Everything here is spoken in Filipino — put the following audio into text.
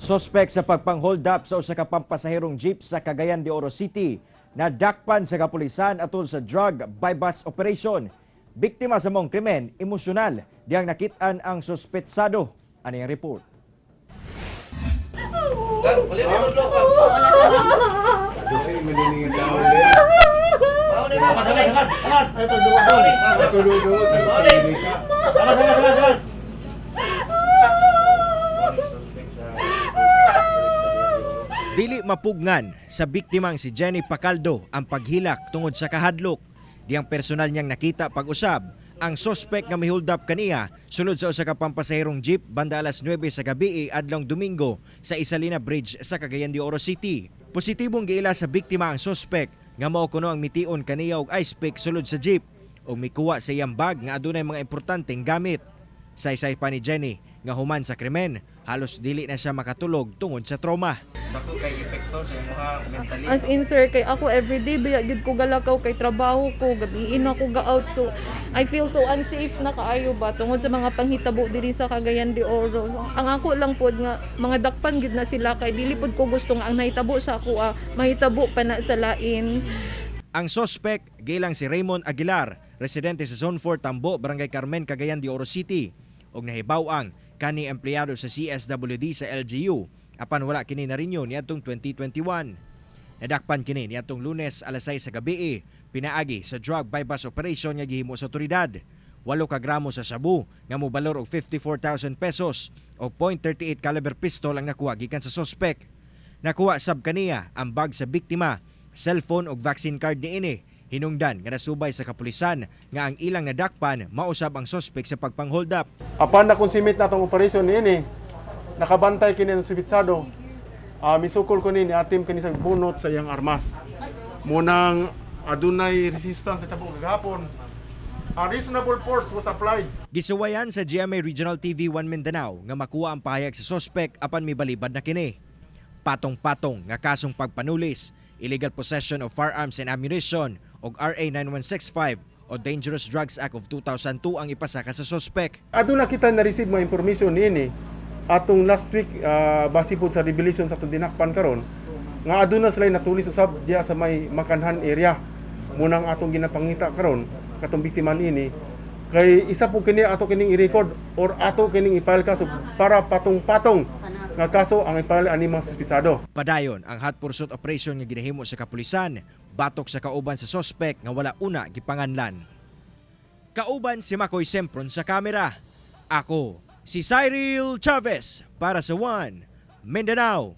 Suspect sa pagpang-hold up sa usa ka pampasaherong jeep sa Cagayan de Oro City nadakpan sa kapulisan atol sa drug bypass operation. Biktima sa mong krimen, emosyonal diyang nakitaan ang suspetsado. Ano yung report? Dili mapugnan sa biktimang si Jenny Pacaldo ang paghilak tungod sa kahadlok. Diyang personal niyang nakita pag-usab ang suspect nga mihold up kaniya sulod sa usa ka pampasaherong jeep banda alas 9 sa gabi adlong Domingo sa Isalina Bridge sa Cagayan de Oro City. Positibong giila sa biktima ang suspect nga mao kuno ang mitiun kaniya og ice pick sulod sa jeep o mikuha sa iyang bag nga adunay mga importanteng gamit. Saysay pa ni Jenny nga human sa krimen, halos dili na siya makatulog tungod sa trauma. Dako kay epekto sa imong mentally. As in sir, kay ako everyday biya gid ko galakaw kay trabaho ko, gabiin ako ga-out, so I feel so unsafe na kaayo ba tungod sa mga panghitabo diri sa Cagayan de Oro. So, ang ako lang pod nga mga dakpan gid na sila kay dili pod ko gusto nga ang nahitabo sa ako mahitabo pa na sa lain. Ang suspect gilang si Raymond Aguilar, residente sa Zone 4 Tambo, Barangay Carmen, Cagayan de Oro City, og nahibaw-ang kani empleyado sa CSWD sa LGU apan wala kini narinyo niadtong 2021. Nadakpan kini niadtong Lunes alas 6 sa gabi pinaagi sa drug bypass operation nga gihimo sa otoridad. 8 ka gramo sa shabu nga mobalor og 54,000 pesos o .38 caliber pistol ang nakuha gikan sa suspect. Nakuha sab kaniya ang bag sa biktima, cellphone ug vaccine card niini. Hinungdan nga nasubay sa kapulisan nga ang ilang nadakpan mausab ang suspect sa pagpang-hold up. Apan na konsimit na itong operasyon niini, nakabantay kini ng subitsado. Misukol ko ni atim kini sa bunot sa iyang armas. Munang adunay resistance sa tabong gagapon. A reasonable force was applied. Gisuwayan sa GMA Regional TV 1 Mindanao nga makuha ang pahayag sa suspect apan mibalibad na kini. Patong-patong nga kasong pagpanulis, illegal possession of firearms and ammunition og RA 9165 o Dangerous Drugs Act of 2002 ang ipasaka sa suspect. Aduna kita na-receive mga information niini atong last week base po sa revelation sa itong dinakpan karon nga aduna sila natulis usab diya sa may Makanhan area. Munang atong ginapangita karon katong biktima niini kay isa po kini ato kining i-record or ato kining i-file kaso para patong-patong nga kaso ang ipali ani mga suspitsado. Padayon ang hot pursuit operation nga ginahimo sa kapulisan, batok sa kauban sa suspect nga wala una gipanganlan. Kauban si Makoy Sempron sa kamera. Ako si Cyril Chavez para sa One Mindanao.